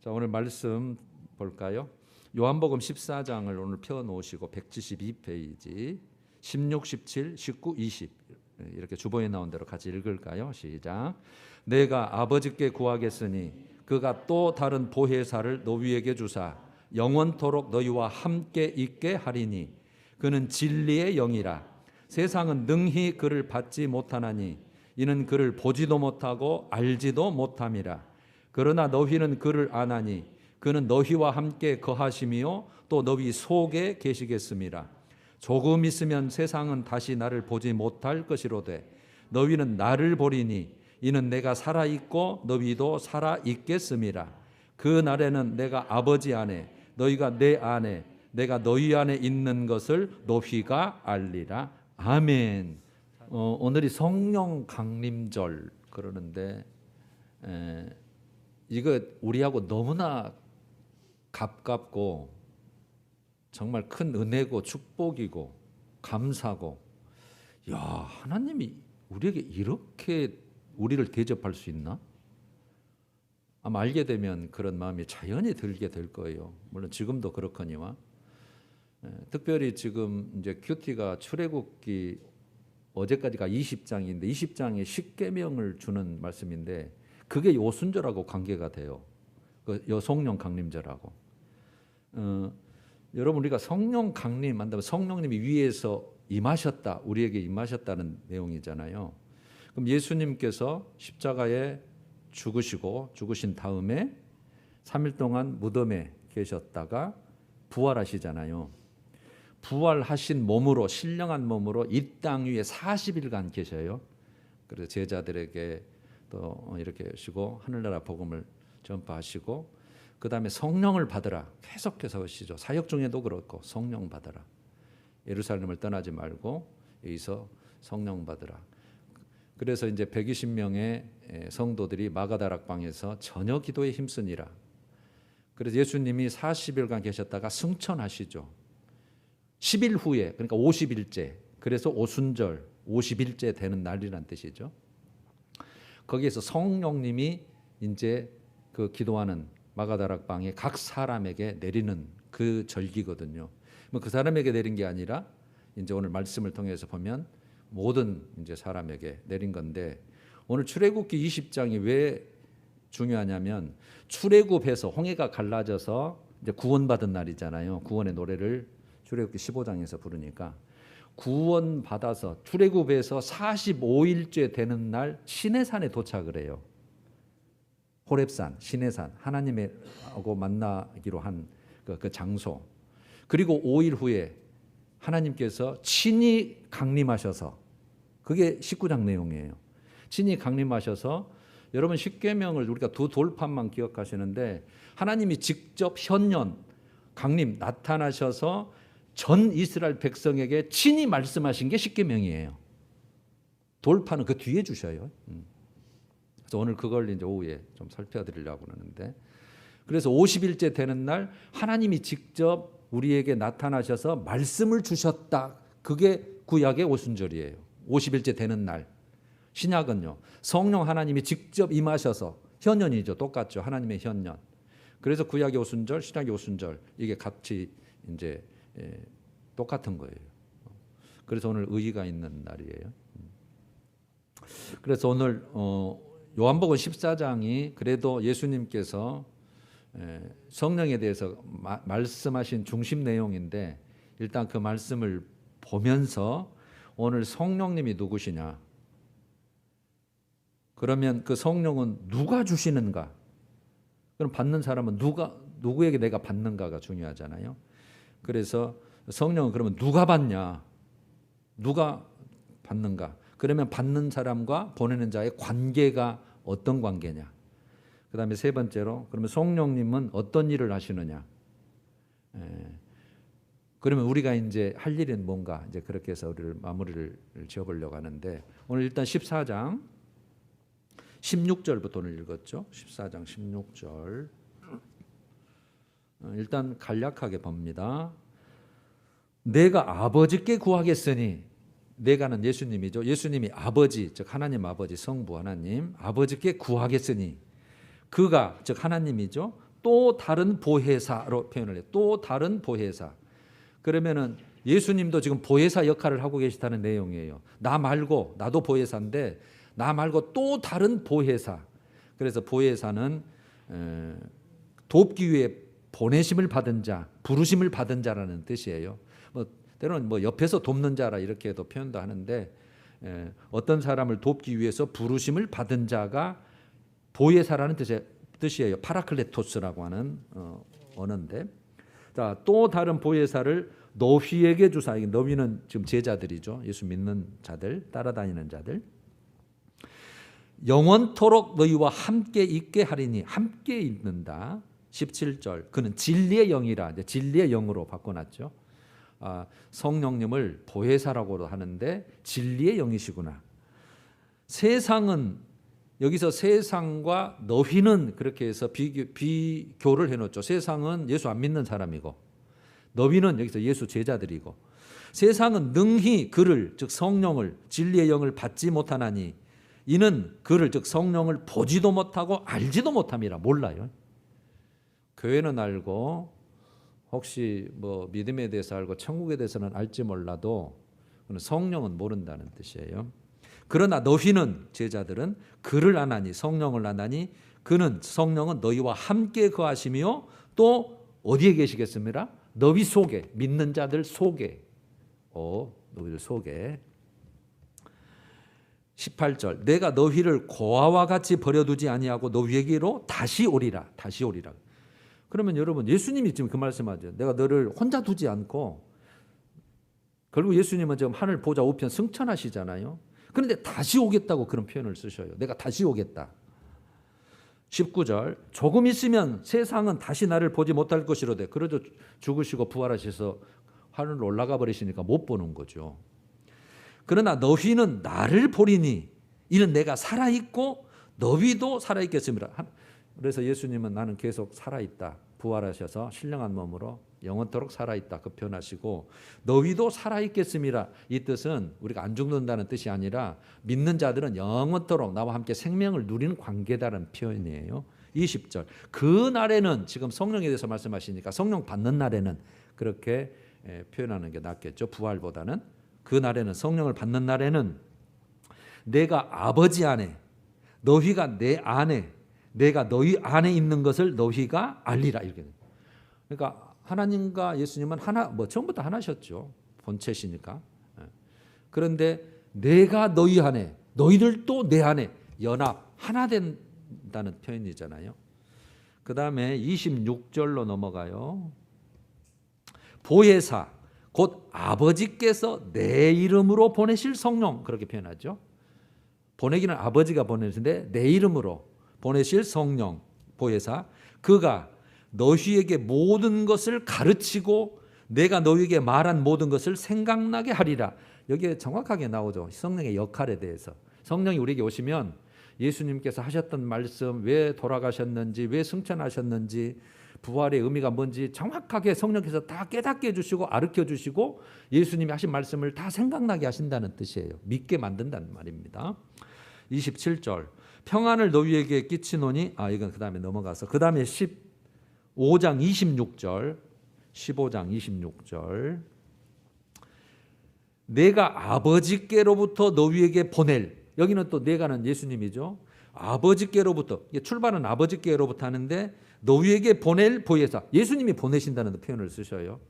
자, 오늘 말씀 볼까요? 요한복음 14장을 오늘 펴 놓으시고 172페이지 16, 17, 19, 20 이렇게 주보에 나온 대로 같이 읽을까요? 시작. 내가 아버지께 구하겠으니 그가 또 다른 보혜사를 너희에게 주사 영원토록 너희와 함께 있게 하리니 그는 진리의 영이라. 세상은 능히 그를 받지 못하나니 이는 그를 보지도 못하고 알지도 못함이라. 그러나 너희는 그를 아나니 그는 너희와 함께 거하시며 또 너희 속에 계시겠음이라. 조금 있으면 세상은 다시 나를 보지 못할 것이로되 너희는 나를 보리니 이는 내가 살아있고 너희도 살아있겠음이라. 그 날에는 내가 아버지 안에 너희가 내 안에 내가 너희 안에 있는 것을 너희가 알리라. 아멘. 오늘이 성령 강림절 그러는데 이거 우리하고 너무나 가깝고 정말 큰 은혜고 축복이고 감사고, 야, 하나님이 우리에게 이렇게 우리를 대접할 수 있나? 아마 알게 되면 그런 마음이 자연히 들게 될 거예요. 물론 지금도 그렇거니와 특별히 지금 이제 큐티가 출애굽기 어제까지가 20장인데 20장에 10계명을 주는 말씀인데 그게 요순절하고 관계가 돼요. 요 성령 강림절하고. 여러분, 우리가 성령 강림한다면 성령님이 위에서 임하셨다, 우리에게 임하셨다는 내용이잖아요. 그럼 예수님께서 십자가에 죽으신 다음에 3일 동안 무덤에 계셨다가 부활하시잖아요. 부활하신 몸으로, 신령한 몸으로 이 땅 위에 40일간 계셔요. 그래서 제자들에게 또 이렇게 하시고 하늘나라 복음을 전파하시고 그 다음에 성령을 받으라 계속해서 하시죠. 사역 중에도 그렇고 성령 받으라. 예루살렘을 떠나지 말고 여기서 성령 받으라. 그래서 이제 120명의 성도들이 마가다락방에서 저녁 기도에 힘쓰니라. 그래서 예수님이 40일간 계셨다가 승천하시죠. 10일 후에, 그러니까 50일째, 그래서 오순절 50일째 되는 날이란 뜻이죠. 거기에서 성령님이 이제 그 기도하는 마가다락방에 각 사람에게 내리는 그 절기거든요. 그 사람에게 내린 게 아니라 이제 오늘 말씀을 통해서 보면 모든 이제 사람에게 내린 건데, 오늘 출애굽기 20장이 왜 중요하냐면 출애굽해서 홍해가 갈라져서 이제 구원받은 날이잖아요. 구원의 노래를 출애굽기 15장에서 부르니까 구원받아서 출애굽에서 45일째 되는 날 시내산에 도착을 해요. 호렙산, 시내산, 하나님하고 만나기로 한 그 장소. 그리고 5일 후에 하나님께서 친히 강림하셔서, 그게 19장 내용이에요. 친히 강림하셔서, 여러분 십계명을 우리가 두 돌판만 기억하시는데 하나님이 직접 현년 강림 나타나셔서 전 이스라엘 백성에게 친히 말씀하신 게 십계명이에요. 돌판은 그 뒤에 주셔요. 그래서 오늘 그걸 이제 오후에 좀 살펴드리려고 하는데, 그래서 50일째 되는 날 하나님이 직접 우리에게 나타나셔서 말씀을 주셨다. 그게 구약의 오순절이에요. 50일째 되는 날. 신약은요, 성령 하나님이 직접 임하셔서, 현년이죠. 똑같죠. 하나님의 현년. 그래서 구약의 오순절, 신약의 오순절, 이게 같이 이제 똑같은 거예요. 그래서 오늘 의의가 있는 날이에요. 그래서 오늘 요한복음 14장이 그래도 예수님께서 성령에 대해서 말씀하신 중심 내용인데, 일단 그 말씀을 보면서 오늘 성령님이 누구시냐, 그러면 그 성령은 누가 주시는가, 그럼 받는 사람은 누구에게 내가 받는가가 중요하잖아요. 그래서 성령은 그러면 누가 받냐, 누가 받는가, 그러면 받는 사람과 보내는 자의 관계가 어떤 관계냐. 그 다음에 세 번째로, 그러면 성령님은 어떤 일을 하시느냐. 그러면 우리가 이제 할 일은 뭔가, 이제 그렇게 해서 우리를 마무리를 지어보려고 하는데, 오늘 일단 14장 16절부터 오늘 읽었죠. 14장 16절. 일단 간략하게 봅니다. 내가 아버지께 구하겠으니, 내가는 예수님이죠. 예수님이 아버지, 즉 하나님 아버지, 성부 하나님 아버지께 구하겠으니, 그가 즉 하나님이죠. 또 다른 보혜사로 표현을 해요. 또 다른 보혜사. 그러면은 예수님도 지금 보혜사 역할을 하고 계시다는 내용이에요. 나 말고, 나도 보혜사인데 나 말고 또 다른 보혜사. 그래서 보혜사는 돕기 위해 보내심을 받은 자, 부르심을 받은 자라는 뜻이에요. 때로는 옆에서 돕는 자라 이렇게도 표현도 하는데, 어떤 사람을 돕기 위해서 부르심을 받은 자가 보혜사라는 뜻이에요. 파라클레토스라고 하는 언어인데, 자, 또 다른 보혜사를 너희에게 주사. 너희는 지금 제자들이죠. 예수 믿는 자들, 따라다니는 자들. 영원토록 너희와 함께 있게 하리니. 함께 있는다. 17절. 그는 진리의 영이라. 이제 진리의 영으로 바꿔놨죠. 성령님을 보혜사라고도 하는데 진리의 영이시구나. 세상은, 여기서 세상과 너희는 그렇게 해서 비교를 해놓죠. 세상은 예수 안 믿는 사람이고, 너희는 여기서 예수 제자들이고, 세상은 능히 그를, 즉 성령을, 진리의 영을 받지 못하나니 이는 그를, 즉 성령을 보지도 못하고 알지도 못함이라. 몰라요. 교회는 알고 혹시 믿음에 대해서 알고 천국에 대해서는 알지 몰라도 성령은 모른다는 뜻이에요. 그러나 너희는, 제자들은 그를 아나니, 성령을 아나니 그는, 성령은 너희와 함께 거하시며 또 어디에 계시겠습니까? 너희 속에, 믿는 자들 속에. 너희들 속에. 18절. 내가 너희를 고아와 같이 버려두지 아니하고 너희에게로 다시 오리라. 다시 오리라. 그러면 여러분, 예수님이 지금 그 말씀하죠. 내가 너를 혼자 두지 않고, 결국 예수님은 지금 하늘 보좌 우편 승천하시잖아요. 그런데 다시 오겠다고 그런 표현을 쓰셔요. 내가 다시 오겠다. 19절. 조금 있으면 세상은 다시 나를 보지 못할 것이로되. 그러죠. 죽으시고 부활하셔서 하늘로 올라가 버리시니까 못 보는 거죠. 그러나 너희는 나를 보리니 이는 내가 살아있고 너희도 살아있겠습니다. 그래서 예수님은 나는 계속 살아있다. 부활하셔서 신령한 몸으로 영원토록 살아있다. 그 표현하시고, 너희도 살아있겠습니다. 이 뜻은 우리가 안 죽는다는 뜻이 아니라 믿는 자들은 영원토록 나와 함께 생명을 누리는 관계다라는 표현이에요. 20절. 그 날에는, 지금 성령에 대해서 말씀하시니까 성령 받는 날에는 그렇게 표현하는 게 낫겠죠. 부활보다는. 그 날에는, 성령을 받는 날에는 내가 아버지 안에, 너희가 내 안에, 내가 너희 안에 있는 것을 너희가 알리라. 이렇게. 그러니까 하나님과 예수님은 하나, 처음부터 하나셨죠. 본체시니까. 그런데 내가 너희 안에, 너희들도 내 안에 연합, 하나 된다는 표현이잖아요. 그 다음에 26절로 넘어가요. 보혜사, 곧 아버지께서 내 이름으로 보내실 성령, 그렇게 표현하죠. 보내기는 아버지가 보내시는데 내 이름으로 보내실 성령, 보혜사, 그가 너희에게 모든 것을 가르치고 내가 너희에게 말한 모든 것을 생각나게 하리라. 여기에 정확하게 나오죠. 성령의 역할에 대해서. 성령이 우리에게 오시면 예수님께서 하셨던 말씀, 왜 돌아가셨는지, 왜 승천하셨는지, 부활의 의미가 뭔지 정확하게 성령께서 다 깨닫게 해주시고 아르켜 주시고 예수님이 하신 말씀을 다 생각나게 하신다는 뜻이에요. 믿게 만든다는 말입니다. 27절. 평안을 너희에게 끼치노니, 이건 그 다음에 넘어가서, 그 다음에 15장 26절, 15장 26절. 내가 아버지께로부터 너희에게 보낼, 여기는 또 내가는 예수님이죠. 아버지께로부터, 출발은 아버지께로부터 하는데 너희에게 보낼 보혜사, 예수님이 보내신다는 표현을 쓰셔요.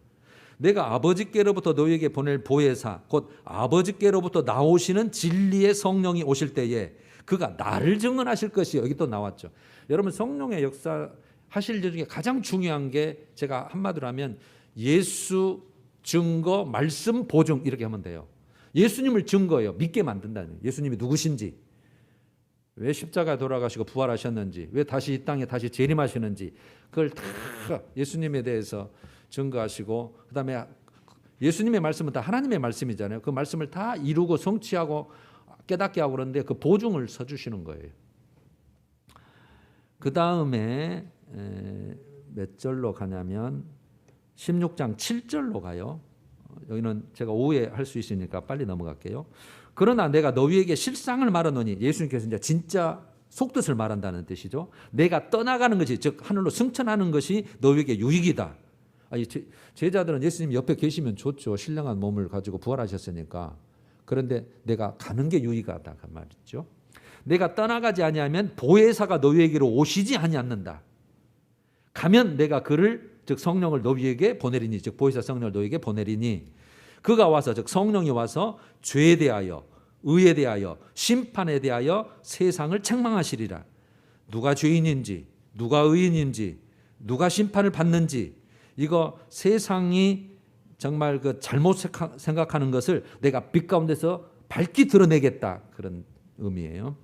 내가 아버지께로부터 너희에게 보낼 보혜사, 곧 아버지께로부터 나오시는 진리의 성령이 오실 때에 그가 나를 증언하실 것이요. 여기 또 나왔죠. 여러분, 성령의 역사 하실 일 중에 가장 중요한 게, 제가 한마디로 하면 예수 증거 말씀 보증, 이렇게 하면 돼요. 예수님을 증거해요. 믿게 만든다는, 예수님이 누구신지, 왜 십자가에 돌아가시고 부활하셨는지, 왜 다시 이 땅에 다시 재림하시는지, 그걸 다 예수님에 대해서 증거하시고, 그 다음에 예수님의 말씀은 다 하나님의 말씀이잖아요. 그 말씀을 다 이루고 성취하고 깨닫게 하고, 그런데 그 보증을 서주시는 거예요. 그 다음에 몇 절로 가냐면 16장 7절로 가요. 여기는 제가 오해할 수 있으니까 빨리 넘어갈게요. 그러나 내가 너희에게 실상을 말하노니, 예수님께서 이제 진짜 속뜻을 말한다는 뜻이죠. 내가 떠나가는 것이, 즉 하늘로 승천하는 것이 너에게 유익이다. 제자들은 예수님 옆에 계시면 좋죠. 신령한 몸을 가지고 부활하셨으니까. 그런데 내가 가는 게 유익하다 그 말이죠. 내가 떠나가지 아니하면 보혜사가 너희에게로 오시지 아니않는다. 가면 내가 그를, 즉 성령을 너희에게 보내리니, 즉 보혜사 성령을 너희에게 보내리니, 그가 와서, 즉 성령이 와서 죄에 대하여, 의에 대하여, 심판에 대하여 세상을 책망하시리라. 누가 죄인인지, 누가 의인인지, 누가 심판을 받는지, 이거 세상이 정말 그 잘못 생각하는 것을 내가 빛 가운데서 밝히 드러내겠다, 그런 의미예요.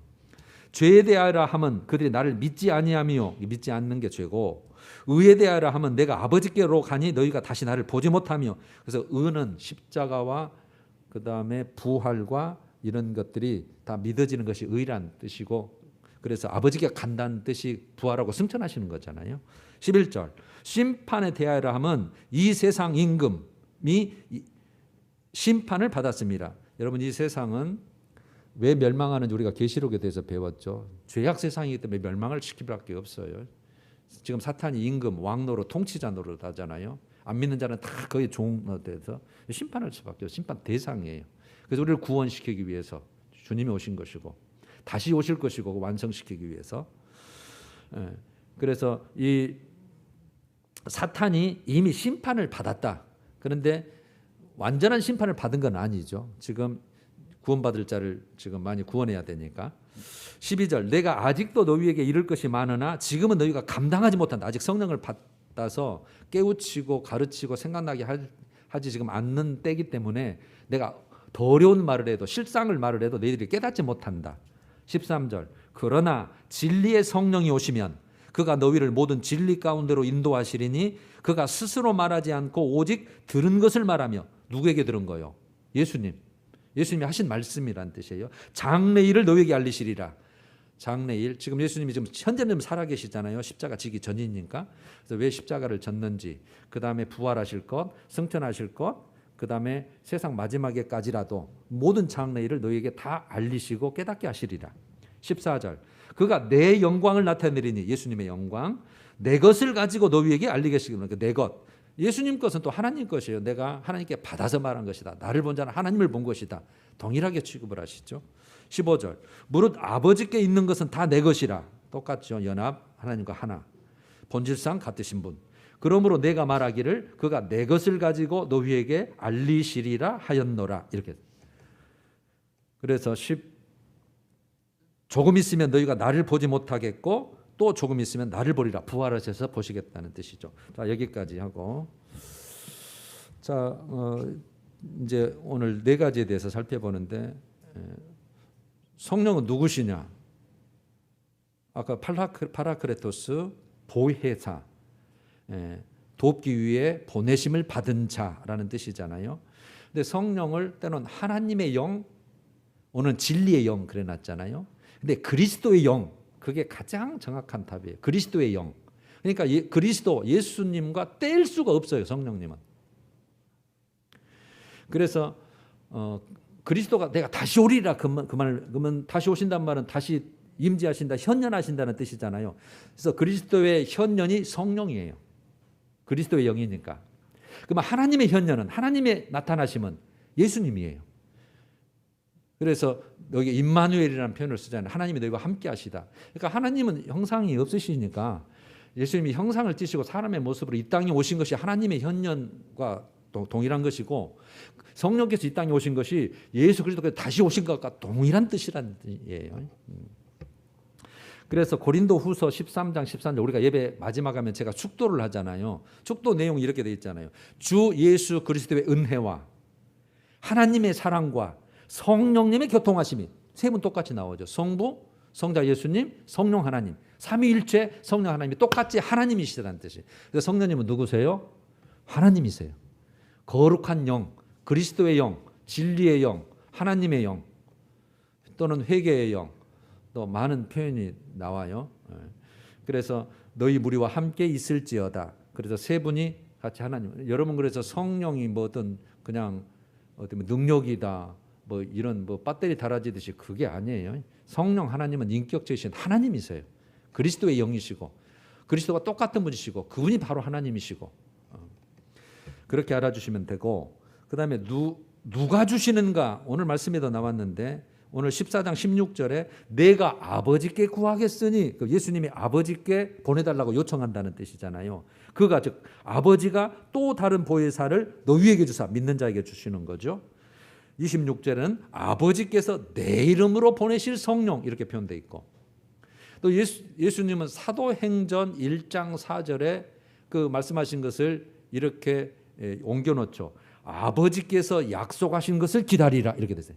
죄에 대하여라 하면 그들이 나를 믿지 아니하며, 믿지 않는 게 죄고, 의에 대하여라 하면 내가 아버지께로 가니 너희가 다시 나를 보지 못하며. 그래서 의는 십자가와 그 다음에 부활과 이런 것들이 다 믿어지는 것이 의란 뜻이고, 그래서 아버지께 간다는 뜻이 부활하고 승천하시는 거잖아요. 11절 심판에 대하여라 하면 이 세상 임금이 심판을 받았습니다. 여러분, 이 세상은 왜 멸망하는지 우리가 계시록에 대해서 배웠죠. 죄악 세상이기 때문에 멸망을 시킬 밖에 없어요. 지금 사탄이 임금, 왕노로, 통치자 노릇 하잖아요. 안 믿는 자는 다 거의 종노돼서 심판할 수밖에 없어요. 심판 대상이에요. 그래서 우리를 구원시키기 위해서 주님이 오신 것이고 다시 오실 것이고 완성시키기 위해서. 그래서 이 사탄이 이미 심판을 받았다. 그런데 완전한 심판을 받은 건 아니죠. 지금 구원받을 자를 지금 많이 구원해야 되니까. 12절 내가 아직도 너희에게 이를 것이 많으나 지금은 너희가 감당하지 못한다. 아직 성령을 받아서 깨우치고 가르치고 생각나게 하지 지금 않는 때이기 때문에 내가 더 어려운 말을 해도, 실상을 말을 해도 너희들이 깨닫지 못한다. 13절 그러나 진리의 성령이 오시면 그가 너희를 모든 진리 가운데로 인도하시리니 그가 스스로 말하지 않고 오직 들은 것을 말하며. 누구에게 들은 거요? 예수님이 하신 말씀이란 뜻이에요. 장래일을 너희에게 알리시리라. 장래일, 지금 예수님이 지금 현재는 살아계시잖아요. 십자가 지기 전이니까. 그래서 왜 십자가를 졌는지, 그 다음에 부활하실 것, 승천하실 것, 그 다음에 세상 마지막에까지라도 모든 장래일을 너희에게 다 알리시고 깨닫게 하시리라. 14절 그가 내 영광을 나타내리니, 예수님의 영광, 내 것을 가지고 너희에게 알리겠으니, 내 것, 예수님 것은 또 하나님 것이에요. 내가 하나님께 받아서 말한 것이다. 나를 본 자는 하나님을 본 것이다. 동일하게 취급을 하시죠. 15절 무릇 아버지께 있는 것은 다 내 것이라. 똑같죠. 연합, 하나님과 하나, 본질상 같으신 분. 그러므로 내가 말하기를 그가 내 것을 가지고 너희에게 알리시리라 하였노라. 이렇게. 그래서 조금 있으면 너희가 나를 보지 못하겠고 또 조금 있으면 나를 보리라. 부활하셔서 보시겠다는 뜻이죠. 자, 여기까지 하고, 자, 이제 오늘 네 가지에 대해서 살펴보는데, 성령은 누구시냐? 아까 파라크레토스, 보혜사, 돕기 위해 보내심을 받은 자라는 뜻이잖아요. 근데 성령을 때로는 하나님의 영, 오늘 진리의 영 그래놨잖아요. 근데 그리스도의 영, 그게 가장 정확한 답이에요. 그리스도의 영. 그러니까 그리스도, 예수님과 뗄 수가 없어요. 성령님은. 그래서 그리스도가 내가 다시 오리라 그러면 다시 오신다는 말은 다시 임재하신다, 현현하신다는 뜻이잖아요. 그래서 그리스도의 현현이 성령이에요. 그리스도의 영이니까. 그러면 하나님의 현현은, 하나님의 나타나심은 예수님이에요. 그래서 여기 임마누엘이라는 표현을 쓰잖아요. 하나님이 너희와 함께 하시다. 그러니까 하나님은 형상이 없으시니까 예수님이 형상을 띠시고 사람의 모습으로 이 땅에 오신 것이 하나님의 현현과 동일한 것이고, 성령께서 이 땅에 오신 것이 예수 그리스도께서 다시 오신 것과 동일한 뜻이라는 뜻이에요. 그래서 고린도 후서 13장 13절 우리가 예배 마지막 하면 제가 축도를 하잖아요. 축도 내용이 이렇게 되어 있잖아요. 주 예수 그리스도의 은혜와 하나님의 사랑과 성령님의 교통하심이, 세 분 똑같이 나오죠. 성부, 성자 예수님, 성령 하나님, 삼위일체 성령 하나님이 똑같이 하나님이시라는 뜻이에요. 그래서 성령님은 누구세요? 하나님이세요. 거룩한 영, 그리스도의 영, 진리의 영, 하나님의 영, 또는 회개의 영, 또 많은 표현이 나와요. 그래서 너희 무리와 함께 있을지어다. 그래서 세 분이 같이 하나님. 여러분, 그래서 성령이 뭐든 그냥 어떤 능력이다, 뭐 이런 뭐 배터리 달아지듯이 그게 아니에요. 성령 하나님은 인격체이신 하나님이세요. 그리스도의 영이시고 그리스도가 똑같은 분이시고 그분이 바로 하나님이시고 그렇게 알아주시면 되고, 그 다음에 누가 주시는가 오늘 말씀에도 나왔는데 오늘 14장 16절에 내가 아버지께 구하겠으니, 예수님이 아버지께 보내달라고 요청한다는 뜻이잖아요. 그가 즉 아버지가 또 다른 보혜사를 너희에게 주사 믿는 자에게 주시는 거죠. 26절에는 아버지께서 내 이름으로 보내실 성령 이렇게 표현되어 있고, 또 예수님은 사도행전 1장 4절에 그 말씀하신 것을 이렇게 옮겨놓죠. 아버지께서 약속하신 것을 기다리라 이렇게 되세요.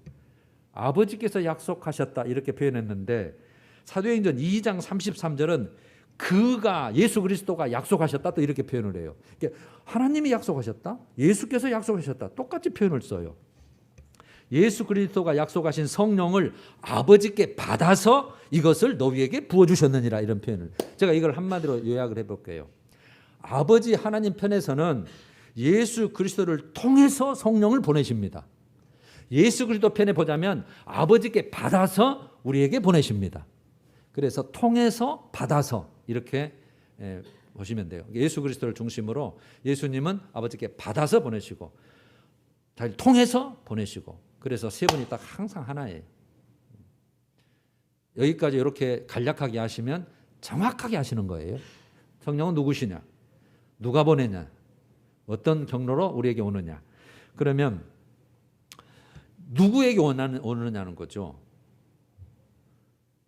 아버지께서 약속하셨다 이렇게 표현했는데 사도행전 2장 33절은 그가 예수 그리스도가 약속하셨다 또 이렇게 표현을 해요. 그러니까 하나님이 약속하셨다, 예수께서 약속하셨다 똑같이 표현을 써요. 예수 그리스도가 약속하신 성령을 아버지께 받아서 이것을 너희에게 부어주셨느니라 이런 표현을, 제가 이걸 한마디로 요약을 해볼게요. 아버지 하나님 편에서는 예수 그리스도를 통해서 성령을 보내십니다. 예수 그리스도 편에 보자면 아버지께 받아서 우리에게 보내십니다. 그래서 통해서 받아서 이렇게 보시면 돼요. 예수 그리스도를 중심으로 예수님은 아버지께 받아서 보내시고 잘 통해서 보내시고, 그래서 세 분이 딱 항상 하나예요. 여기까지 이렇게 간략하게 하시면 정확하게 하시는 거예요. 성령은 누구시냐, 누가 보내냐, 어떤 경로로 우리에게 오느냐, 그러면 누구에게 오느냐는 거죠.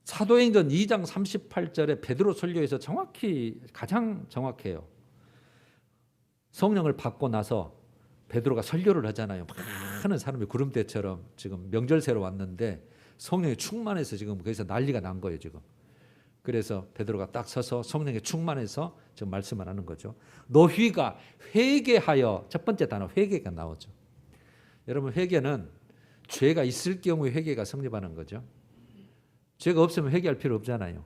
사도행전 2장 38절에 베드로 설교에서 정확히 가장 정확해요. 성령을 받고 나서 베드로가 설교를 하잖아요. 많은 사람이 구름대처럼 지금 명절새로 왔는데 성령에 충만해서 지금 거기서 난리가 난 거예요 지금. 그래서 베드로가 딱 서서 성령에 충만해서 지금 말씀을 하는 거죠. 너희가 회개하여, 첫 번째 단어 회개가 나오죠. 여러분 회개는 죄가 있을 경우에 회개가 성립하는 거죠. 죄가 없으면 회개할 필요 없잖아요.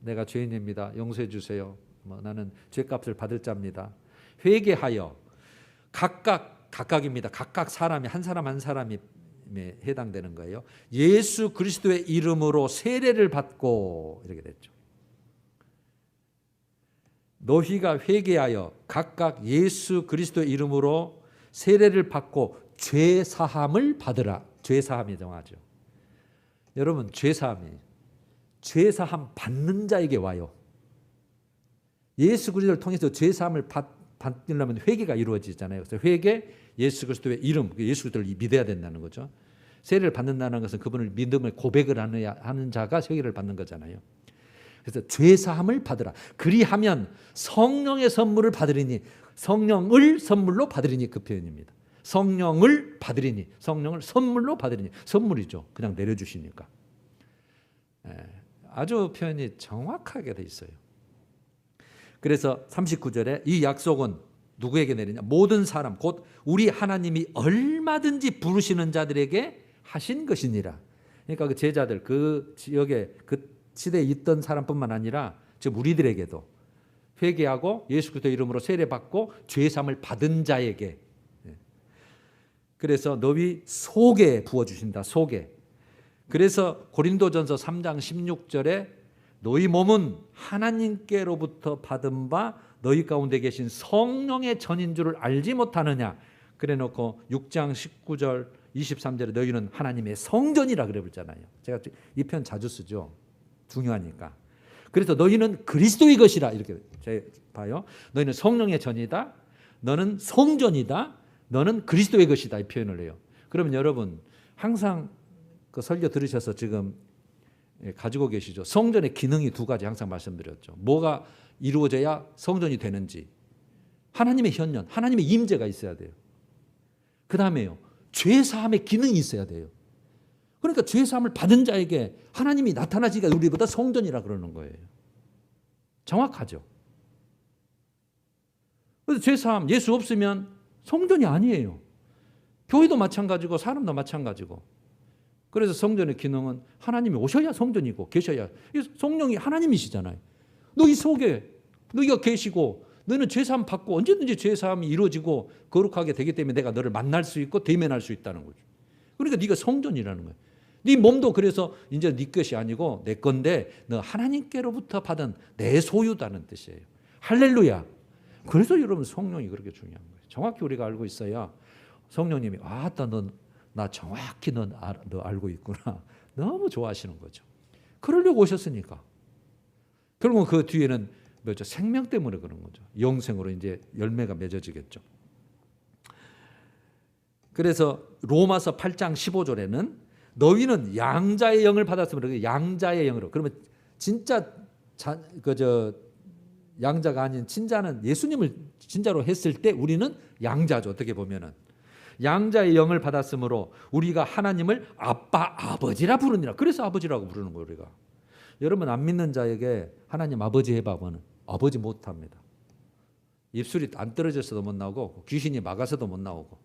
내가 죄인입니다, 용서해 주세요, 나는 죄값을 받을 자입니다. 회개하여, 각각입니다. 각각 사람이 한 사람 한 사람이 해당되는 거예요. 예수 그리스도의 이름으로 세례를 받고 이렇게 됐죠. 너희가 회개하여 각각 예수 그리스도의 이름으로 세례를 받고 죄 사함을 받으라. 죄 사함이 정하죠. 여러분 죄 사함이 죄 사함 받는 자에게 와요. 예수 그리스도를 통해서 죄 사함을 받으려면 회개가 이루어지잖아요. 그래서 회개, 예수 그리스도의 이름, 예수 그리스도를 믿어야 된다는 거죠. 세례를 받는다는 것은 그분을 믿음을 고백을 하는 자가 세례를 받는 거잖아요. 그래서 죄 사함을 받으라. 그리하면 성령의 선물을 받으리니, 성령을 선물로 받으리니 그 표현입니다. 성령을 받으리니, 성령을 선물로 받으리니, 선물이죠. 그냥 내려주시니까. 아주 표현이 정확하게 돼 있어요. 그래서 39절에 이 약속은 누구에게 내리냐? 모든 사람, 곧 우리 하나님이 얼마든지 부르시는 자들에게 하신 것이니라. 그러니까 그 제자들, 그 지역에 그 시대에 있던 사람뿐만 아니라 지금 우리들에게도 회개하고 예수 그리스도 이름으로 세례받고 죄 사함을 받은 자에게, 그래서 너희 속에 부어주신다. 속에. 그래서 고린도전서 3장 16절에 너희 몸은 하나님께로부터 받은 바 너희 가운데 계신 성령의 전인 줄을 알지 못하느냐. 그래놓고 6장 19절 23절에 너희는 하나님의 성전이라 그래 버렸잖아요. 제가 이 표현 자주 쓰죠. 중요하니까. 그래서 너희는 그리스도의 것이라 이렇게 봐요. 너희는 성령의 전이다. 너는 성전이다. 너는 그리스도의 것이다. 이 표현을 해요. 그러면 여러분 항상 그 설교 들으셔서 지금 가지고 계시죠. 성전의 기능이 두 가지 항상 말씀드렸죠. 뭐가 이루어져야 성전이 되는지. 하나님의 현현, 하나님의 임재가 있어야 돼요. 그 다음에요. 죄사함의 기능이 있어야 돼요. 그러니까 죄사함을 받은 자에게 하나님이 나타나시니까 우리보다 성전이라 그러는 거예요. 정확하죠. 그래서 죄사함, 예수 없으면 성전이 아니에요. 교회도 마찬가지고 사람도 마찬가지고. 그래서 성전의 기능은 하나님이 오셔야 성전이고 계셔야, 성령이 하나님이시잖아요. 너희 속에 너희가 계시고 너는 죄사함 받고 언제든지 죄사함이 이루어지고 거룩하게 되기 때문에 내가 너를 만날 수 있고 대면할 수 있다는 거죠. 그러니까 네가 성전이라는 거예요. 네 몸도 그래서 이제 네 것이 아니고 내 건데 너 하나님께로부터 받은 내 소유다는 뜻이에요. 할렐루야. 그래서 여러분 성령이 그렇게 중요한 거예요. 정확히 우리가 알고 있어야 성령님이 아따 나 정확히 너 알고 있구나. 너무 좋아하시는 거죠. 그러려고 오셨으니까. 결국은 그 뒤에는 뭐죠? 생명 때문에 그런 거죠. 영생으로 이제 열매가 맺어지겠죠. 그래서 로마서 8장 15절에는 너희는 양자의 영을 받았으면 양자의 영으로. 그러면 진짜 양자가 아닌 친자는 예수님을 진짜로 했을 때 우리는 양자죠. 어떻게 보면은 양자의 영을 받았으므로 우리가 하나님을 아빠 아버지라 부르니라. 그래서 아버지라고 부르는 거예요. 우리가. 여러분 안 믿는 자에게 하나님 아버지 해봐보는 아버지 못합니다. 입술이 안 떨어져서도 못 나오고 귀신이 막아서도 못 나오고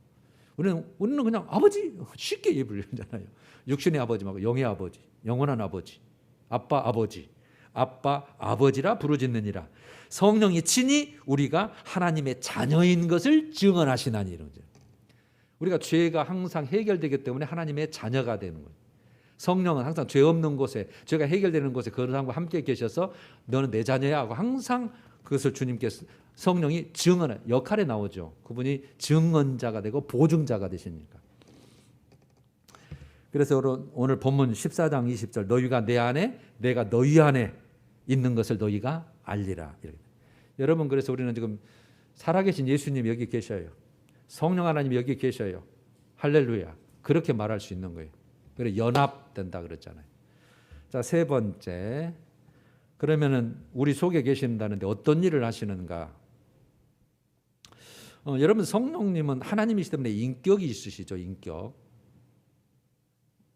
우리는 그냥 아버지 쉽게 입을 열잖아요. 육신의 아버지 말고 영의 아버지, 영원한 아버지, 아빠 아버지라 부르짖느니라. 성령이 친히 우리가 하나님의 자녀인 것을 증언하시나니. 이런 거죠. 우리가 죄가 항상 해결되기 때문에 하나님의 자녀가 되는 거예요. 성령은 항상 죄 없는 곳에, 죄가 해결되는 곳에 그런 사람과 함께 계셔서 너는 내 자녀야 하고 항상 그것을 주님께서 성령이 증언의 역할에 나오죠. 그분이 증언자가 되고 보증자가 되시니까. 그래서 오늘 본문 14장 20절 너희가 내 안에 내가 너희 안에 있는 것을 너희가 알리라. 여러분 그래서 우리는 지금 살아계신 예수님이 여기 계셔요. 성령 하나님이 여기 계셔요. 할렐루야. 그렇게 말할 수 있는 거예요. 그래 연합된다 그랬잖아요. 자, 세 번째. 그러면은 우리 속에 계신다는데 어떤 일을 하시는가? 여러분 성령님은 하나님이시기 때문에 인격이 있으시죠. 인격.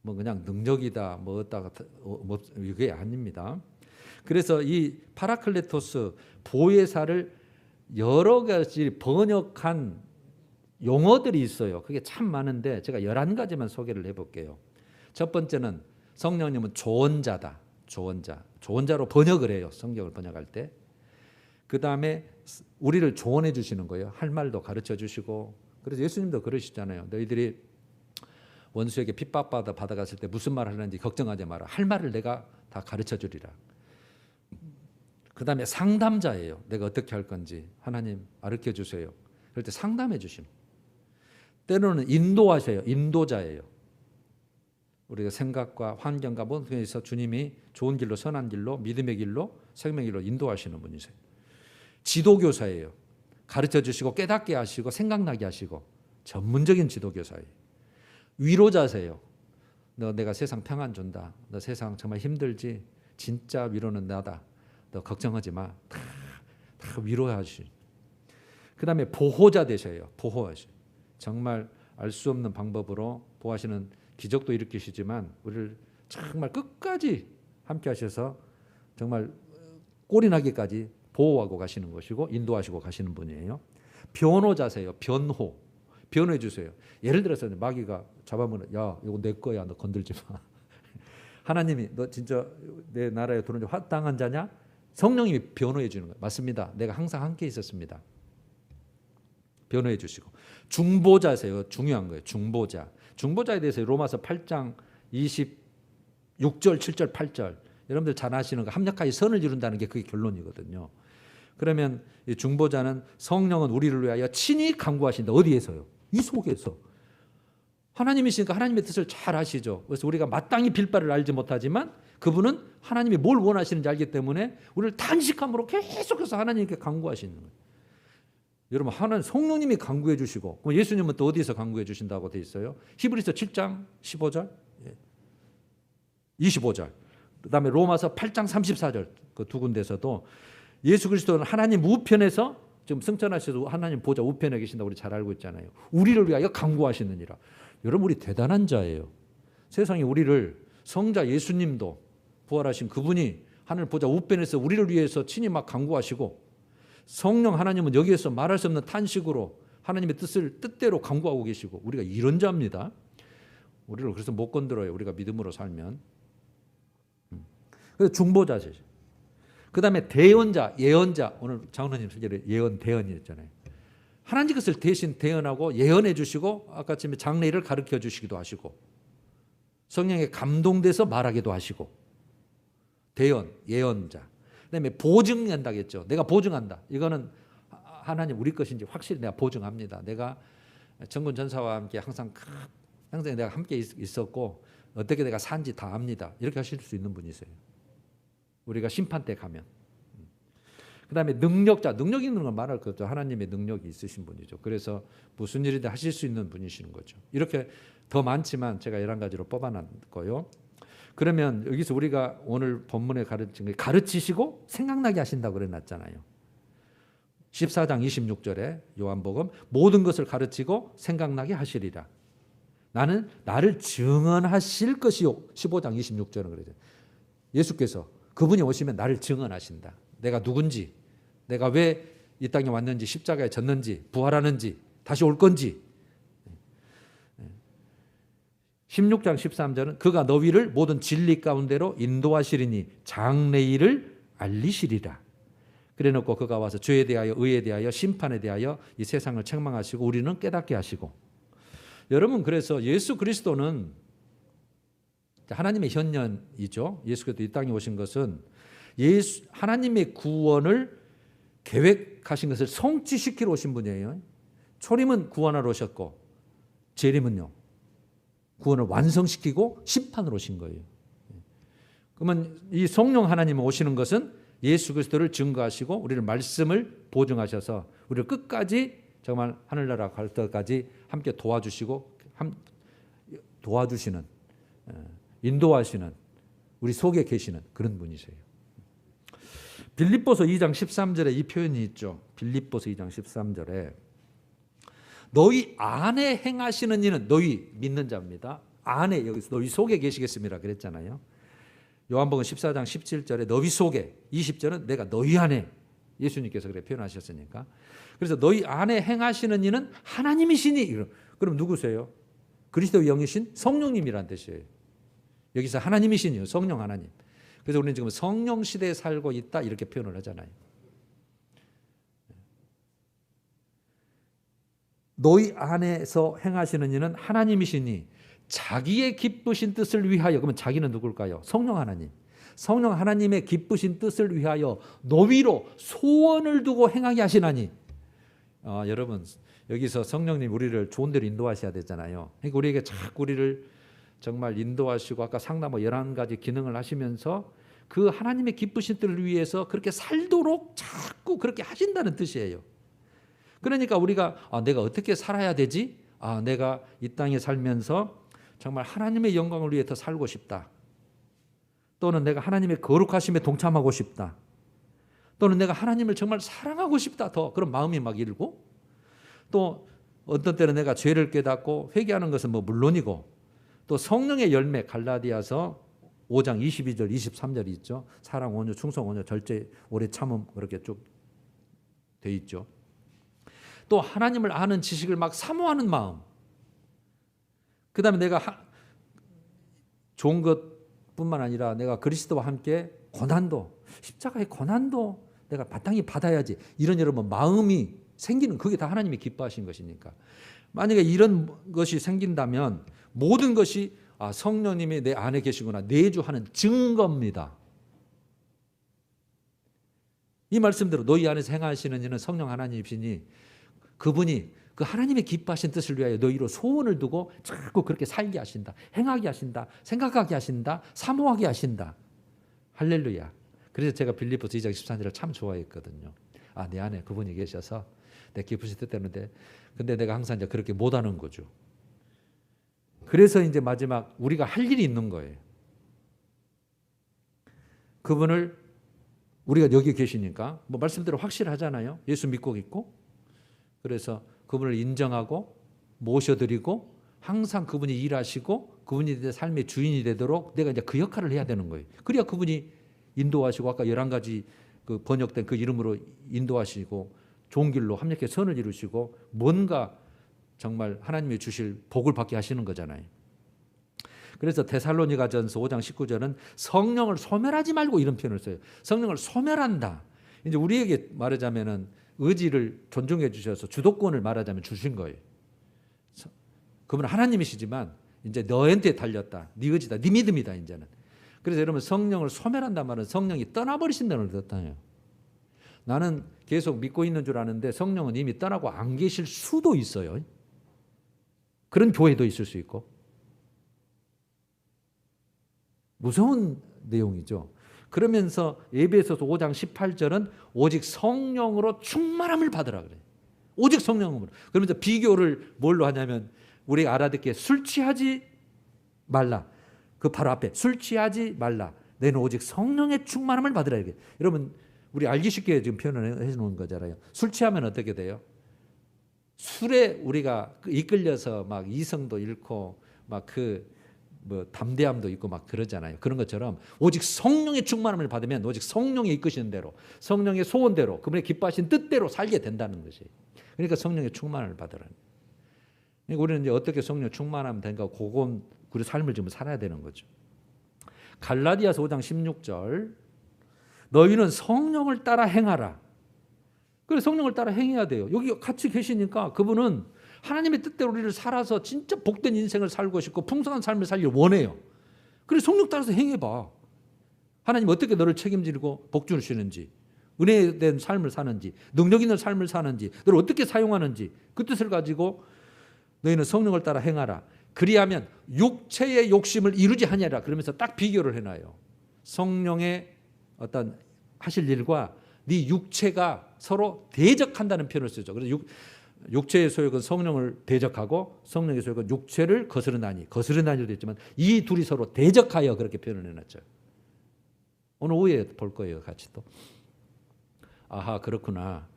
뭐 그냥 능력이다 뭐 어디다가 뭐 이게 아닙니다. 그래서 이 파라클레토스 보혜사를 여러 가지 번역한 용어들이 있어요. 그게 참 많은데 제가 11가지만 소개를 해볼게요. 첫 번째는 성령님은 조언자다. 조언자로 번역을 해요. 성경을 번역할 때. 그 다음에 우리를 조언해 주시는 거예요. 할 말도 가르쳐 주시고. 그래서 예수님도 그러시잖아요. 너희들이 원수에게 핍박받아갔을 때 무슨 말 하는지 걱정하지 마라. 할 말을 내가 다 가르쳐 주리라. 그 다음에 상담자예요. 내가 어떻게 할 건지 하나님 가르쳐 주세요. 그럴 때 상담해 주심. 때로는 인도하셔요. 인도자예요. 우리가 생각과 환경과 모든 것에서 주님이 좋은 길로 선한 길로 믿음의 길로 생명의 길로 인도하시는 분이세요. 지도교사예요. 가르쳐 주시고 깨닫게 하시고 생각나게 하시고 전문적인 지도교사예요. 위로자세요. 너 내가 세상 평안 준다. 너 세상 정말 힘들지. 진짜 위로는 나다. 너 걱정하지 마. 다 위로하시. 그 다음에 보호자 되셔요. 보호하시. 정말 알 수 없는 방법으로 보호하시는 기적도 일으키시지만 우리를 정말 끝까지 함께 하셔서 정말 꼴이 나기까지 보호하고 가시는 것이고 인도하시고 가시는 분이에요. 변호자세요. 변호해 주세요. 예를 들어서 마귀가 잡아먹는 야 이거 내 거야 너 건들지 마. 하나님이 너 진짜 내 나라에 들어온 합당한 자냐? 성령님이 변호해 주는 거예요. 맞습니다. 내가 항상 함께 있었습니다. 변호해 주시고 중보자세요. 중요한 거예요. 중보자에 대해서 로마서 8장 26절 7절 8절 여러분들 잘 아시는 거 합력하여 선을 이룬다는 게 그게 결론이거든요. 그러면 이 중보자는 성령은 우리를 위하여 친히 간구하신다. 어디에서요? 이 속에서. 하나님이시니까 하나님의 뜻을 잘 아시죠. 그래서 우리가 마땅히 빌 바를 알지 못하지만 그분은 하나님이 뭘 원하시는지 알기 때문에 우리를 단식함으로 계속해서 하나님께 간구하시는 거예요. 여러분 하나님 성령님이 간구해 주시고 그럼 예수님은 또 어디서 간구해 주신다고 돼 있어요? 히브리서 7장 15절 25절 그다음에 로마서 8장 34절 그 두 군데서도 예수 그리스도는 하나님 우편에서 지금 승천하셔도 하나님 보좌 우편에 계신다고 우리 잘 알고 있잖아요. 우리를 위하여 간구하시느니라. 여러분 우리 대단한 자예요. 세상에 우리를 성자 예수님도 부활하신 그분이 하늘 보좌 우편에서 우리를 위해서 친히 막 간구하시고 성령 하나님은 여기에서 말할 수 없는 탄식으로 하나님의 뜻대로 간구하고 계시고 우리가 이런 자입니다. 우리를 그래서 못 건드려요. 우리가 믿음으로 살면. 그래서 중보자죠. 그 다음에 대언자, 예언자. 오늘 장로님 설교에 예언, 대언이었잖아요. 하나님 것을 대신 대언하고 예언해 주시고 아까 전에 장래일을 가르쳐 주시기도 하시고 성령에 감동돼서 말하기도 하시고 대언, 예언자. 그다음에 보증한다고 했죠. 내가 보증한다. 이거는 하나님 우리 것인지 확실히 내가 보증합니다. 내가 정군 전사와 함께 항상 내가 함께 있었고 어떻게 내가 산지 다 압니다. 이렇게 하실 수 있는 분이세요. 우리가 심판 때 가면. 그다음에 능력자, 능력 있는 걸 말할 것도 하나님의 능력이 있으신 분이죠. 그래서 무슨 일이든 하실 수 있는 분이시는 거죠. 이렇게 더 많지만 제가 11가지로 뽑아놨고요. 그러면 여기서 우리가 오늘 본문에 가르친 게 가르치시고 생각나게 하신다고 그래놨잖아요. 14장 26절에 요한복음 모든 것을 가르치고 생각나게 하시리라. 나는 나를 증언하실 것이요. 15장 26절은 그러죠. 예수께서 그분이 오시면 나를 증언하신다. 내가 누군지, 내가 왜 이 땅에 왔는지, 십자가에 졌는지, 부활하는지, 다시 올 건지. 16장 13절은 그가 너희를 모든 진리 가운데로 인도하시리니 장래일을 알리시리라. 그래놓고 그가 와서 죄에 대하여 의에 대하여 심판에 대하여 이 세상을 책망하시고 우리는 깨닫게 하시고. 여러분 그래서 예수 그리스도는 하나님의 현년이죠. 예수 그리스도 이 땅에 오신 것은 하나님의 구원을 계획하신 것을 성취시키러 오신 분이에요. 초림은 구원하러 오셨고 재림은요 구원을 완성시키고 심판으로 오신 거예요. 그러면 이 성령 하나님 오시는 것은 예수 그리스도를 증거하시고 우리를 말씀을 보증하셔서 우리를 끝까지 정말 하늘나라 갈 때까지 함께 도와주시는 인도하시는 우리 속에 계시는 그런 분이세요. 빌립보서 2장 13절에 이 표현이 있죠. 빌립보서 2장 13절에 너희 안에 행하시는 이는 너희 믿는 자입니다. 안에 여기서 너희 속에 계시겠습니다 그랬잖아요. 요한복음 14장 17절에 너희 속에 20절은 내가 너희 안에 예수님께서 그렇게 표현하셨으니까 그래서 너희 안에 행하시는 이는 하나님이시니 그럼 누구세요? 그리스도의 영이신 성령님이란 뜻이에요. 여기서 하나님이시니요 성령 하나님. 그래서 우리는 지금 성령 시대에 살고 있다 이렇게 표현을 하잖아요. 너희 안에서 행하시는 이는 하나님이시니 자기의 기쁘신 뜻을 위하여. 그러면 자기는 누굴까요? 성령 하나님. 성령 하나님의 기쁘신 뜻을 위하여 너희로 소원을 두고 행하게 하시나니. 여러분 여기서 성령님 우리를 좋은 데로 인도하셔야 되잖아요. 그러니까 우리에게 자꾸 우리를 정말 인도하시고 아까 상담 11가지 기능을 하시면서 그 하나님의 기쁘신 뜻을 위해서 그렇게 살도록 자꾸 그렇게 하신다는 뜻이에요. 그러니까 우리가 내가 어떻게 살아야 되지? 내가 이 땅에 살면서 정말 하나님의 영광을 위해서 살고 싶다. 또는 내가 하나님의 거룩하심에 동참하고 싶다. 또는 내가 하나님을 정말 사랑하고 싶다. 더 그런 마음이 막 일고 또 어떤 때는 내가 죄를 깨닫고 회개하는 것은 물론이고 또 성령의 열매 갈라디아서 5장 22절 23절이 있죠. 사랑, 온유, 충성, 온유, 절제, 오래 참음 그렇게 쭉 돼 있죠. 또 하나님을 아는 지식을 막 사모하는 마음. 그 다음에 내가 좋은 것뿐만 아니라 내가 그리스도와 함께 고난도, 십자가의 고난도 내가 마땅히 받아야지. 이런 여러분 마음이 생기는 그게 다 하나님이 기뻐하신 것이니까. 만약에 이런 것이 생긴다면 모든 것이 성령님이 내 안에 계시구나 내주하는 증거입니다. 이 말씀대로 너희 안에서 행하시는 이는 성령 하나님이시니 그분이 그 하나님의 기뻐하신 뜻을 위하여 너희로 소원을 두고 자꾸 그렇게 살게 하신다. 행하게 하신다. 생각하게 하신다. 사모하게 하신다. 할렐루야. 그래서 제가 빌립보서 2장 14절을 참 좋아했거든요. 내 안에 그분이 계셔서 내 기쁘신 뜻 때문에 근데 내가 항상 이제 그렇게 못하는 거죠. 그래서 이제 마지막 우리가 할 일이 있는 거예요. 그분을 우리가 여기 계시니까 말씀대로 확실하잖아요. 예수 믿고 있고 그래서 그분을 인정하고 모셔드리고 항상 그분이 일하시고 그분이 내 삶의 주인이 되도록 내가 이제 그 역할을 해야 되는 거예요. 그래야 그분이 인도하시고 아까 11가지 그 번역된 그 이름으로 인도하시고 좋은 길로 합력해 선을 이루시고 뭔가 정말 하나님이 주실 복을 받게 하시는 거잖아요. 그래서 데살로니가전서 5장 19절은 성령을 소멸하지 말고 이런 표현을 써요. 성령을 소멸한다. 이제 우리에게 말하자면은 의지를 존중해 주셔서 주도권을 말하자면 주신 거예요. 그분은 하나님이시지만 이제 너한테 달렸다. 네 의지다. 네 믿음이다 이제는. 그래서 여러분 성령을 소멸한단 말은 성령이 떠나버리신다는 뜻이에요. 나는 계속 믿고 있는 줄 아는데 성령은 이미 떠나고 안 계실 수도 있어요. 그런 교회도 있을 수 있고. 무서운 내용이죠. 그러면서 에베소서 5장 18절은 오직 성령으로 충만함을 받으라 그래요. 오직 성령으로. 그러면서 비교를 뭘로 하냐면 우리가 알아듣기에 술 취하지 말라. 그 바로 앞에 술 취하지 말라. 너는 오직 성령의 충만함을 받으라. 이게. 여러분 우리 알기 쉽게 지금 표현을 해놓은 거잖아요. 술 취하면 어떻게 돼요? 술에 우리가 이끌려서 막 이성도 잃고 막 뭐 담대함도 있고 막 그러잖아요. 그런 것처럼 오직 성령의 충만함을 받으면 오직 성령이 이끄시는 대로 성령의 소원대로 그분의 기뻐하신 뜻대로 살게 된다는 것이. 그러니까 성령의 충만함을 받으라는 거예요. 그러니까 우리는 이제 어떻게 성령 충만하면 되는가 그건 우리 삶을 좀 살아야 되는 거죠. 갈라디아서 5장 16절 너희는 성령을 따라 행하라. 그래 성령을 따라 행해야 돼요. 여기 같이 계시니까 그분은 하나님의 뜻대로 우리를 살아서 진짜 복된 인생을 살고 싶고 풍성한 삶을 살기를 원해요. 그래 성령 따라서 행해봐. 하나님 어떻게 너를 책임지고 복 주시는지 은혜된 삶을 사는지 능력 있는 삶을 사는지 너를 어떻게 사용하는지 그 뜻을 가지고 너희는 성령을 따라 행하라. 그리하면 육체의 욕심을 이루지 아니하라. 그러면서 딱 비교를 해놔요. 성령의 어떤 하실 일과 네 육체가 서로 대적한다는 표현을 쓰죠. 그래서 육체의 소욕은 성령을 대적하고 성령의 소욕은 육체를 거스르나니도 있지만 이 둘이 서로 대적하여 그렇게 표현을 해놨죠. 오늘 오후에 볼 거예요. 같이 또. 아하 그렇구나.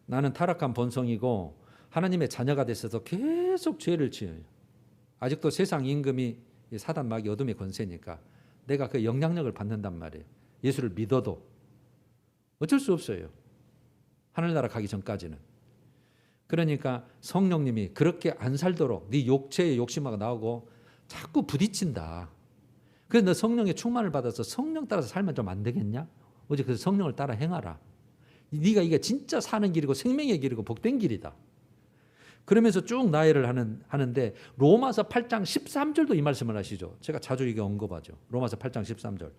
나는 타락한 본성이고 하나님의 자녀가 됐어서 계속 죄를 지어요. 아직도 세상 임금이 사단 마귀 어둠의 권세니까 내가 그 영향력을 받는단 말이에요. 예수를 믿어도 어쩔 수 없어요. 하늘나라 가기 전까지는. 그러니까 성령님이 그렇게 안 살도록 네 육체의 욕심하고 나오고 자꾸 부딪힌다. 그래서 너 성령의 충만을 받아서 성령 따라서 살면 좀 안 되겠냐? 오직 그래서 성령을 따라 행하라. 네가 이게 진짜 사는 길이고 생명의 길이고 복된 길이다. 그러면서 쭉 나열을 하는데 로마서 8장 13절도 이 말씀을 하시죠. 제가 자주 이게 언급하죠. 로마서 8장 13절.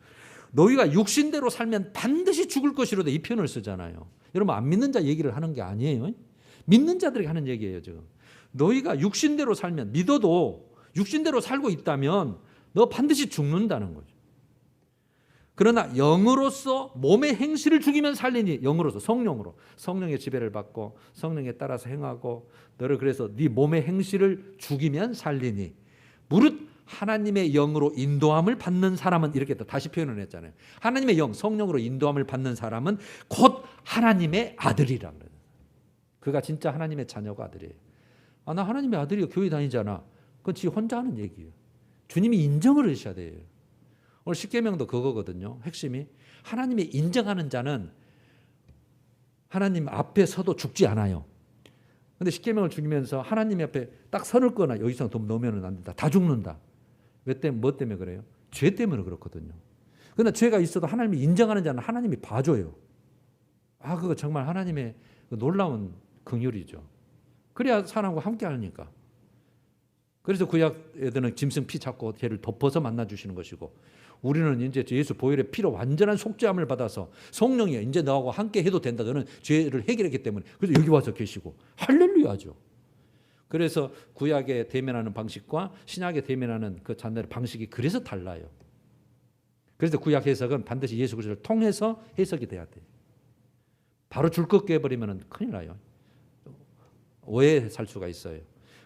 너희가 육신대로 살면 반드시 죽을 것이로다 이 표현을 쓰잖아요. 여러분 안 믿는 자 얘기를 하는 게 아니에요. 믿는 자들에게 하는 얘기예요. 지금 너희가 육신대로 살면 믿어도 육신대로 살고 있다면 너 반드시 죽는다는 거죠. 그러나 영으로서 몸의 행실을 죽이면 살리니 영으로서 성령으로 성령의 지배를 받고 성령에 따라서 행하고 너를 그래서 네 몸의 행실을 죽이면 살리니 무릇 하나님의 영으로 인도함을 받는 사람은 이렇게 또 다시 표현을 했잖아요. 하나님의 영 성령으로 인도함을 받는 사람은 곧 하나님의 아들이라 그래요. 그가 진짜 하나님의 자녀가 아들이에요. 아, 나 하나님의 아들이요. 교회 다니잖아. 그건 지 혼자 하는 얘기예요. 주님이 인정을 하셔야 돼요. 오늘 십계명도 그거거든요. 핵심이 하나님이 인정하는 자는 하나님 앞에 서도 죽지 않아요. 그런데 십계명을 죽이면서 하나님 앞에 딱 선을 거나 여기서 돈 넣으면 안 된다. 다 죽는다. 뭐 때문에 그래요? 죄 때문에 그렇거든요. 그러나 죄가 있어도 하나님이 인정하는 자는 하나님이 봐줘요. 아, 그거 정말 하나님의 놀라운 긍휼이죠. 그래야 사람과 함께 하니까. 그래서 구약 애들은 짐승 피 잡고 걔를 덮어서 만나주시는 것이고 우리는 이제 예수 보혈의 피로 완전한 속죄함을 받아서 성령이 이제 너하고 함께 해도 된다. 너는 죄를 해결했기 때문에 그래서 여기 와서 계시고 할렐루야죠. 그래서 구약에 대면하는 방식과 신약에 대면하는 그 잔들의 방식이 그래서 달라요. 그래서 구약 해석은 반드시 예수 그리스도를 통해서 해석이 돼야 돼요. 바로 줄것 깨버리면 큰일 나요. 오해 살 수가 있어요.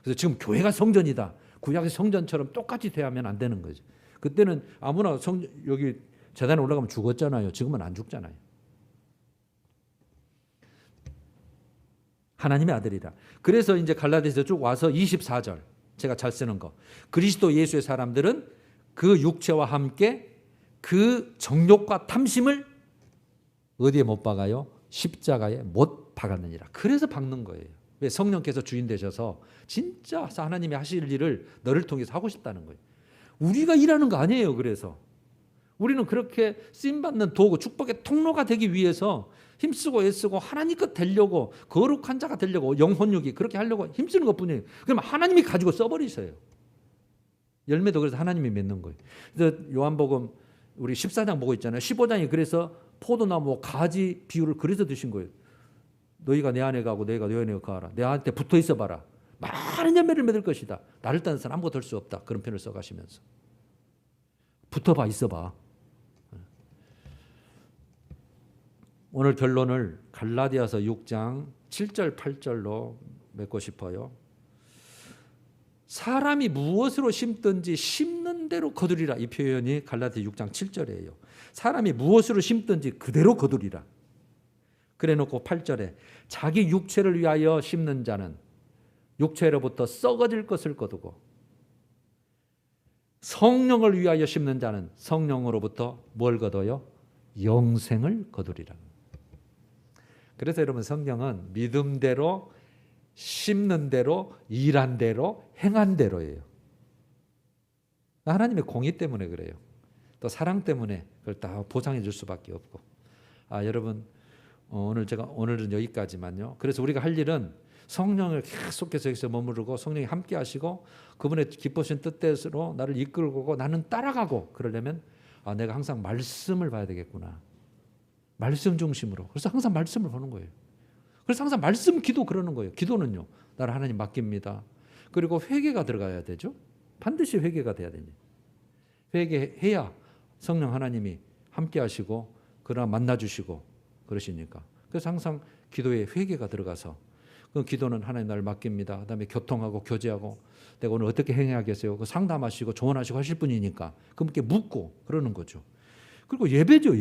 그래서 지금 교회가 성전이다. 구약의 성전처럼 똑같이 대하면 안 되는 거죠. 그때는 아무나 여기 재단에 올라가면 죽었잖아요. 지금은 안 죽잖아요. 하나님의 아들이다. 그래서 이제 갈라디아서 쭉 와서 24절 제가 잘 쓰는 거. 그리스도 예수의 사람들은 그 육체와 함께 그 정욕과 탐심을 어디에 못 박아요? 십자가에 못 박았느니라. 그래서 박는 거예요. 왜? 성령께서 주인 되셔서 진짜 하나님이 하실 일을 너를 통해서 하고 싶다는 거예요. 우리가 일하는 거 아니에요. 그래서 우리는 그렇게 쓰임받는 도구, 축복의 통로가 되기 위해서 힘쓰고 애쓰고 하나님 것 되려고, 거룩한 자가 되려고, 영혼육이 그렇게 하려고 힘쓰는 것뿐이에요. 그럼 하나님이 가지고 써버리세요. 열매도 그래서 하나님이 맺는 거예요. 그래서 요한복음 우리 14장 보고 있잖아요. 15장이 그래서 포도나무 가지 비유를 그래서 드신 거예요. 너희가 내 안에 가고 내가 내 안에 가라. 내한테 붙어 있어 봐라. 많은 열매를 맺을 것이다. 나를 따는 사람 아무것도 할 수 없다. 그런 표현을 써가시면서 붙어봐, 있어봐. 오늘 결론을 갈라디아서 6장 7절 8절로 맺고 싶어요. 사람이 무엇으로 심든지 심는 대로 거두리라. 이 표현이 갈라디아 6장 7절이에요. 사람이 무엇으로 심든지 그대로 거두리라. 그래놓고 8절에 자기 육체를 위하여 심는 자는 육체로부터 썩어질 것을 거두고 성령을 위하여 심는 자는 성령으로부터 뭘 거둬요? 영생을 거두리라. 그래서 여러분 성경은 믿음대로 심는 대로 일한 대로 행한 대로예요. 하나님의 공의 때문에 그래요. 또 사랑 때문에 그걸 다 보상해 줄 수밖에 없고. 여러분 오늘은 여기까지만요. 그래서 우리가 할 일은 성령을 계속해서 여기서 머무르고 성령이 함께 하시고 그분의 기쁘신 뜻대로 나를 이끌고 나는 따라가고 그러려면 내가 항상 말씀을 봐야 되겠구나. 말씀 중심으로. 그래서 항상 말씀을 보는 거예요. 그래서 항상 말씀 기도 그러는 거예요. 기도는요. 나를 하나님 맡깁니다. 그리고 회개가 들어가야 되죠. 반드시 회개가 돼야 됩니다. 회개해야 성령 하나님이 함께 하시고 그러나 만나주시고 그러시니까. 그래서 항상 기도에 회개가 들어가서 그 기도는 하나님 나를 맡깁니다. 그다음에 교통하고 교제하고 내가 오늘 어떻게 행해야겠어요. 그 상담하시고 조언하시고 하실 분이니까 그분께 묻고 그러는 거죠. 그리고 예배죠.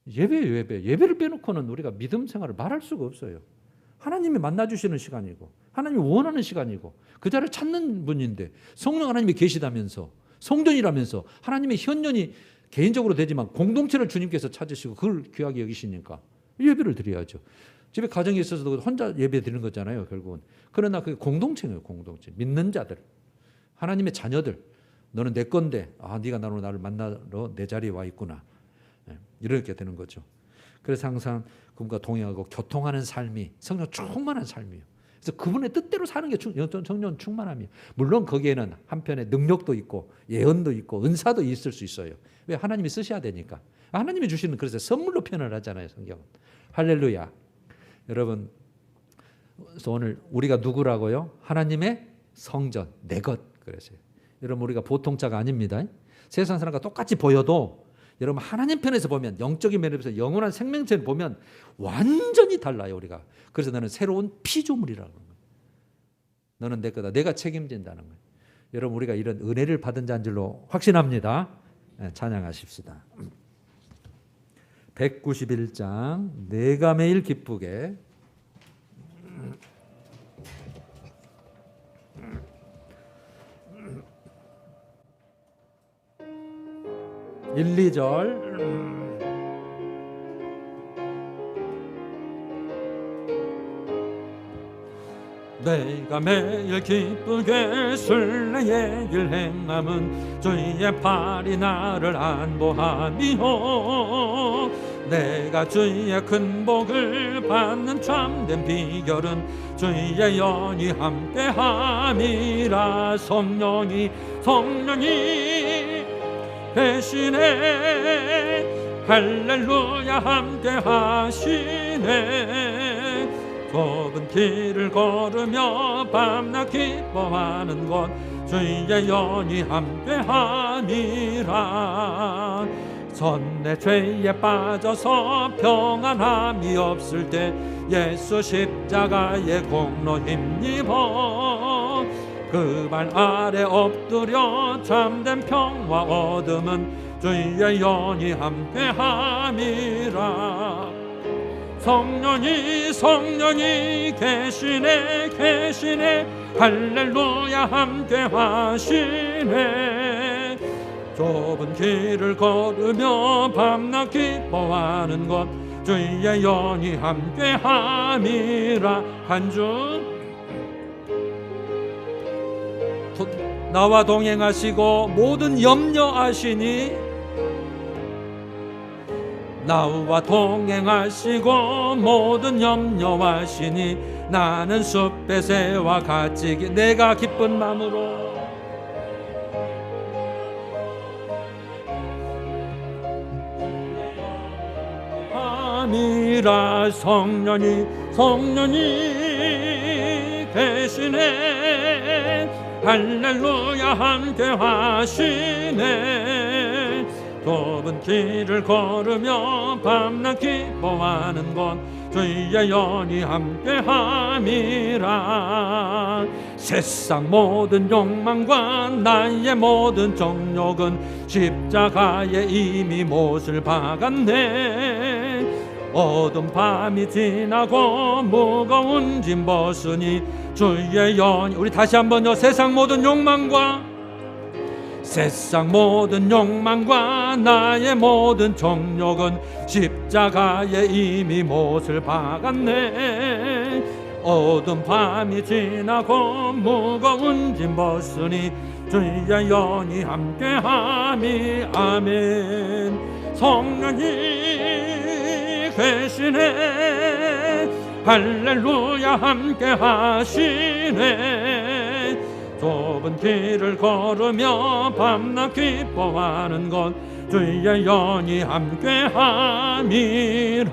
예배를 빼놓고는 우리가 믿음 생활을 말할 수가 없어요. 하나님이 만나주시는 시간이고 하나님이 원하는 시간이고 그 자리를 찾는 분인데 성령 하나님이 계시다면서 성전이라면서 하나님의 현년이 개인적으로 되지만 공동체를 주님께서 찾으시고 그걸 귀하게 여기시니까 예배를 드려야죠. 집에 가정에 있어서도 혼자 예배 드리는 거잖아요. 결국은. 그러나 그게 공동체예요. 공동체. 믿는 자들. 하나님의 자녀들. 너는 내 건데 네가 나를 만나러 내 자리에 와 있구나. 이렇게 되는 거죠. 그래서 항상 그분과 동행하고 교통하는 삶이 성령 충만한 삶이에요. 그래서 그분의 뜻대로 사는 게 성령 충만함이에요. 물론 거기에는 한편에 능력도 있고 예언도 있고 은사도 있을 수 있어요. 왜? 하나님이 쓰셔야 되니까. 하나님이 주시는 그래서 선물로 표현을 하잖아요. 성경은. 할렐루야. 여러분 그래서 오늘 우리가 누구라고요? 하나님의 성전, 내 것 그러세요. 여러분 우리가 보통 자가 아닙니다. 세상 사람과 똑같이 보여도 여러분 하나님 편에서 보면 영적인 면에서 영원한 생명체를 보면 완전히 달라요. 우리가. 그래서 너는 새로운 피조물이라는 거예요. 너는 내 거다. 내가 책임진다는 거예요. 여러분 우리가 이런 은혜를 받은 자인 줄로 확신합니다. 찬양하십시다. 191장 내가 매일 기쁘게 1, 2절 내가 매일 기쁘게 순례의 길 행함은 주의 팔이 나를 안보함이요 내가 주의 큰 복을 받는 참된 비결은 주의 영이 함께함이라 성령이 대신에 할렐루야 함께 하시네 좁은 길을 걸으며 밤낮 기뻐하는 것 주의 영이 함께 함이라 전내 죄에 빠져서 평안함이 없을 때 예수 십자가의 공로 힘입어 그 발 아래 엎드려 참된 평화 얻음은 주의 영이 함께함이라 성령이 계시네 할렐루야 함께하시네 좁은 길을 걸으며 밤낮 기뻐하는 것 주의 영이 함께함이라 한중 나와 동행하시고 모든 염려하시니 나와 동행하시고 모든 염려하시니 나는 숲의 새와 같이 내가 기쁜 마음으로 함이라. 성령이 계시네. 할렐루야 함께 하시네. 좁은 길을 걸으며 밤낮 기뻐하는 것 주의 영이 함께함이라. 세상 모든 욕망과 나의 모든 정욕은 십자가에 이미 못을 박았네. 어두운 밤이 지나고 무거운 짐 벗으니 주의 영이. 우리 다시 한번요. 세상 모든 욕망과 나의 모든 정욕은 십자가에 이미 못을 박았네. 어두운 밤이 지나고 무거운 짐 벗으니 주의 영이 함께함이. 아멘. 성령이 계시네. 할렐루야 함께 하시네. 좁은 길을 걸으며 밤낮 기뻐하는 것 주의 영이 함께 함이라.